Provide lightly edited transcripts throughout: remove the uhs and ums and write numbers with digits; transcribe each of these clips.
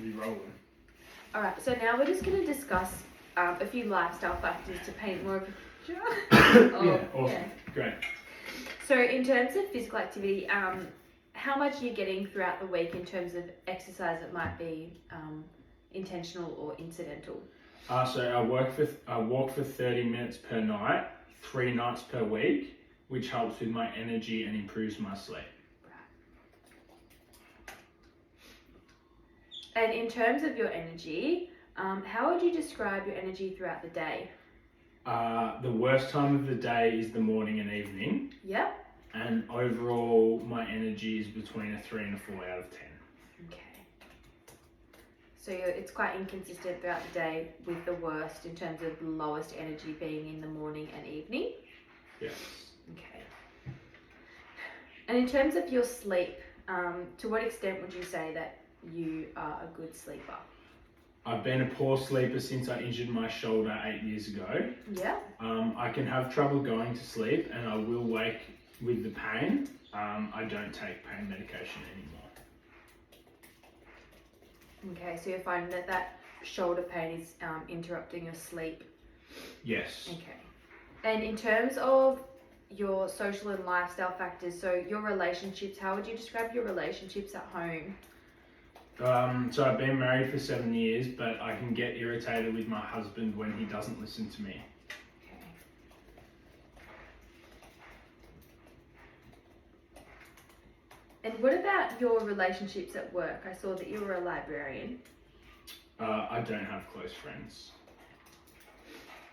be rolling. Alright, so now we're just going to discuss a few lifestyle factors to paint more of a picture. Yeah, awesome. Yeah. Great. So in terms of physical activity, how much are you getting throughout the week in terms of exercise that might be intentional or incidental? So I walk for 30 minutes per night, 3 nights per week, which helps with my energy and improves my sleep. And in terms of your energy, how would you describe your energy throughout the day? The worst time of the day is the morning and evening. Yep. And overall, my energy is between a 3 and a 4 out of 10. Okay. So it's quite inconsistent throughout the day, with the worst in terms of the lowest energy being in the morning and evening? Yes. Okay. And in terms of your sleep, to what extent would you say that you are a good sleeper? I've been a poor sleeper since I injured my shoulder 8 years ago. Yeah. I can have trouble going to sleep and I will wake with the pain. I don't take pain medication anymore. Okay, so you're finding that shoulder pain is interrupting your sleep? Yes. Okay. And in terms of your social and lifestyle factors, so your relationships, how would you describe your relationships at home? So I've been married for 7 years, but I can get irritated with my husband when he doesn't listen to me. Okay. And what about your relationships at work? I saw that you were a librarian. I don't have close friends.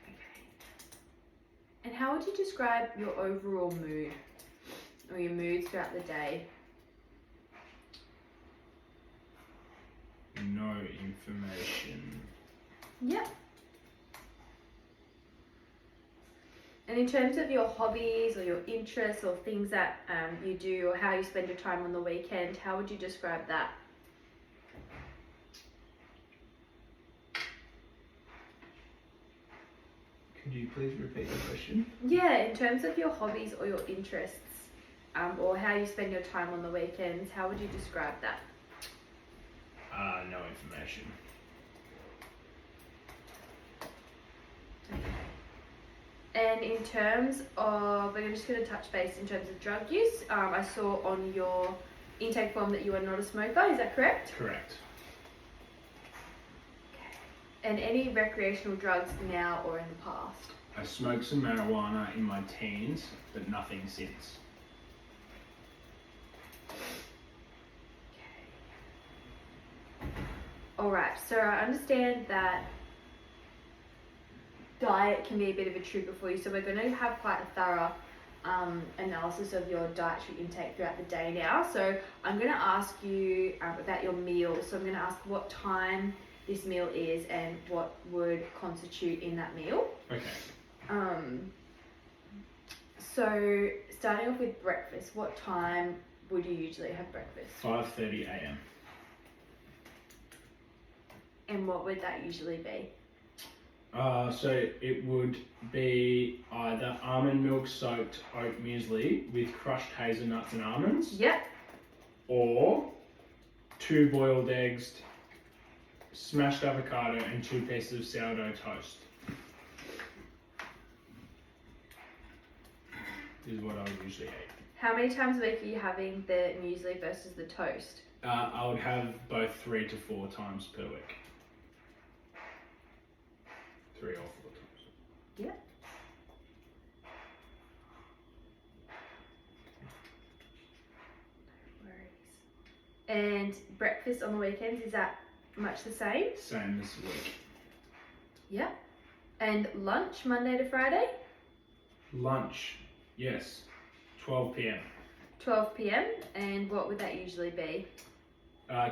Okay. And how would you describe your overall mood, or your moods throughout the day? No information. Yep. And in terms of your hobbies or your interests or things that you do, or how you spend your time on the weekend, how would you describe that? Could you please repeat the question? Yeah, in terms of your hobbies or your interests, or how you spend your time on the weekends, how would you describe that? No information. And in terms of, we're just going to touch base in terms of drug use. I saw on your intake form that you are not a smoker, is that correct? Correct. Okay. And any recreational drugs now or in the past? I smoked some marijuana in my teens, but nothing since. Alright, so I understand that diet can be a bit of a trigger for you, so we're going to have quite a thorough analysis of your dietary intake throughout the day now. So I'm going to ask you about your meals. So I'm going to ask what time this meal is and what would constitute in that meal. Okay. So starting off with breakfast, what time would you usually have breakfast? 5:30 a.m. And what would that usually be? So it would be either almond milk soaked oat muesli with crushed hazelnuts and almonds. Yep. Or 2 boiled eggs, smashed avocado and 2 pieces of sourdough toast. Is what I would usually eat. How many times a week are you having the muesli versus the toast? I would have both 3 to 4 times per week. 3 or 4 times. Yeah. No worries. And breakfast on the weekends, is that much the same? Same this week. Yeah. And lunch, Monday to Friday? Lunch, yes, 12 p.m. 12 p.m. And what would that usually be?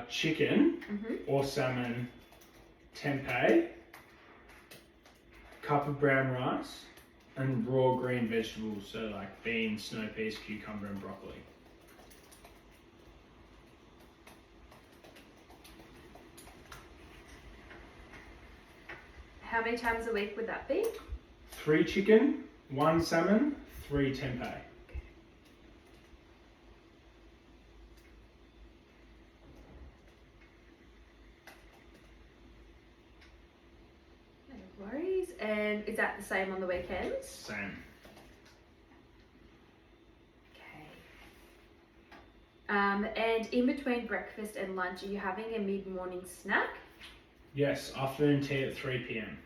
Chicken or salmon, tempeh, cup of brown rice, and raw green vegetables, so like beans, snow peas, cucumber, and broccoli. How many times a week would that be? 3 chicken, 1 salmon, 3 tempeh. is that the same on the weekends? Same. Okay. And in between breakfast and lunch, are you having a mid-morning snack? Yes, afternoon tea at 3 p.m.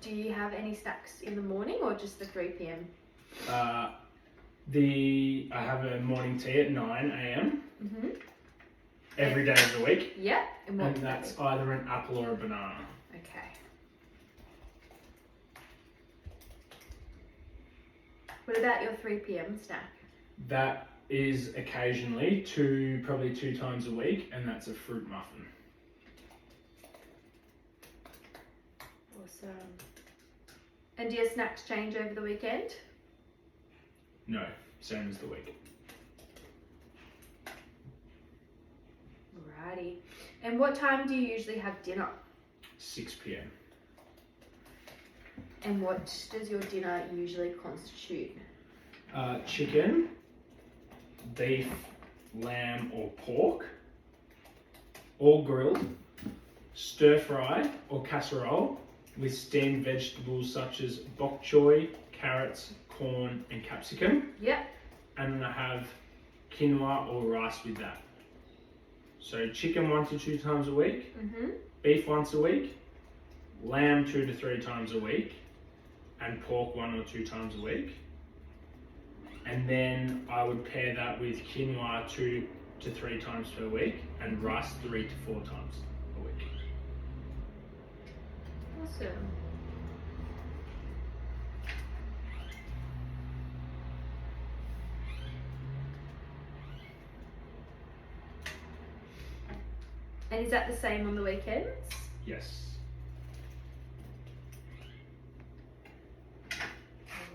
Do you have any snacks in the morning or just the 3 p.m? I have a morning tea at 9 a.m. Mm-hmm. every day of the week, Yeah. And what and would that that's be? either an apple or a banana. Okay. What about your 3 p.m. snack? That is occasionally probably two times a week, and that's a fruit muffin. Awesome. And do your snacks change over the weekend? No, same as the week. Alrighty. And what time do you usually have dinner? 6 p.m. And what does your dinner usually constitute? Chicken, beef, lamb or pork, all grilled, stir fry or casserole with steamed vegetables such as bok choy, carrots, corn and capsicum. Yep. And I have quinoa or rice with that. So chicken 1 to 2 times a week, Mm-hmm. beef once a week, lamb 2 to 3 times a week, and pork 1 or 2 times a week. And then I would pair that with quinoa 2 to 3 times per week and rice 3 to 4 times a week. Awesome. And is that the same on the weekends? Yes.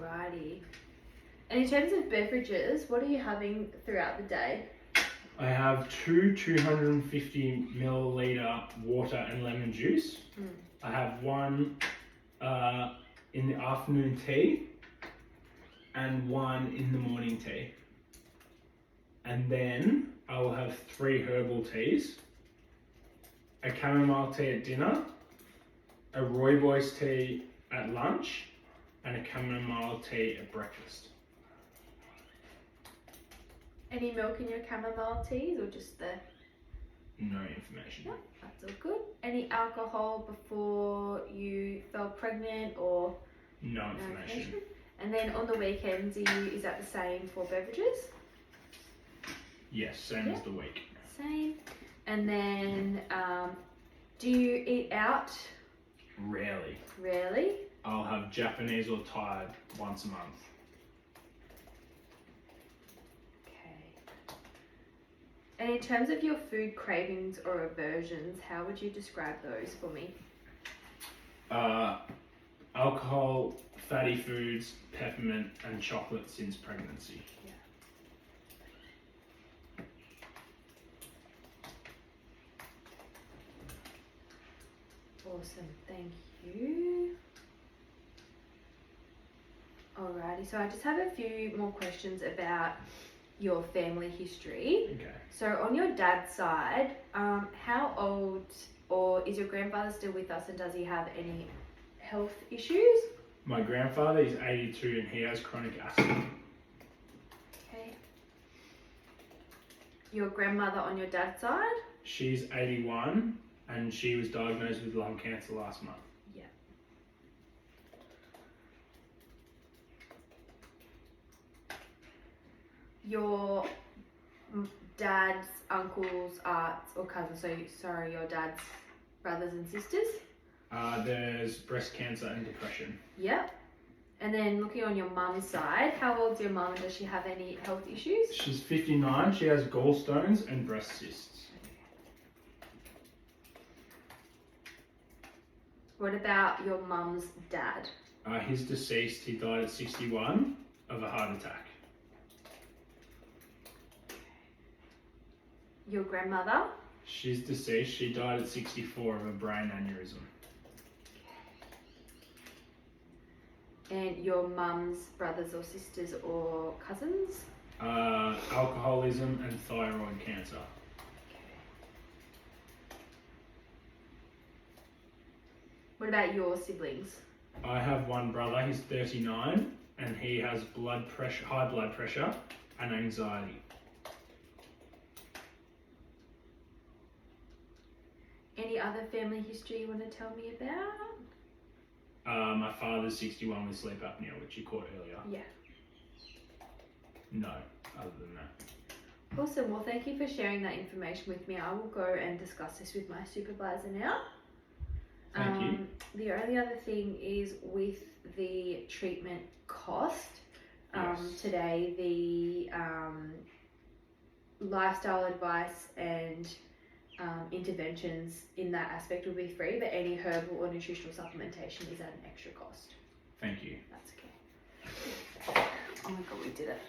Alrighty. And in terms of beverages, what are you having throughout the day? I have 250 milliliter water and lemon juice. I have one in the afternoon tea and one in the morning tea. And then I will have 3 herbal teas, a chamomile tea at dinner, a rooibos tea at lunch, and a chamomile tea at breakfast. Any milk in your chamomile teas or just the... No information. No, that's all good. Any alcohol before you fell pregnant or... No information. And then on the weekends, is that the same for beverages? Yes, same as the week. Same. And then, do you eat out? Rarely. Rarely. I'll have Japanese or Thai once a month. Okay. And in terms of your food cravings or aversions, how would you describe those for me? Alcohol, fatty foods, peppermint, and chocolate since pregnancy. Awesome, thank you. Alrighty, so I just have a few more questions about your family history. Okay. So on your dad's side, how old or is your grandfather still with us and does he have any health issues? My grandfather is 82 and he has chronic asthma. Okay. Your grandmother on your dad's side? She's 81 and she was diagnosed with lung cancer last month. Yeah. Your dad's uncles, aunts or cousins, your dad's brothers and sisters? There's breast cancer and depression. Yep. And then looking on your mum's side, how old's your mum and does she have any health issues? She's 59, she has gallstones and breast cysts. What about your mum's dad? He's deceased, he died at 61 of a heart attack. Your grandmother? She's deceased, she died at 64 of a brain aneurysm. And your mum's brothers or sisters or cousins? Alcoholism and thyroid cancer. What about your siblings? I have one brother, he's 39, and he has high blood pressure and anxiety. Any other family history you want to tell me about? My father's 61 with sleep apnea, which you caught earlier. Yeah. No, other than that. Awesome. Well, thank you for sharing that information with me. I will go and discuss this with my supervisor now. Thank you. The only other thing is with the treatment cost. Yes. Today, the lifestyle advice and interventions in that aspect will be free, but any herbal or nutritional supplementation is at an extra cost. Thank you. That's okay. Oh my god, we did it.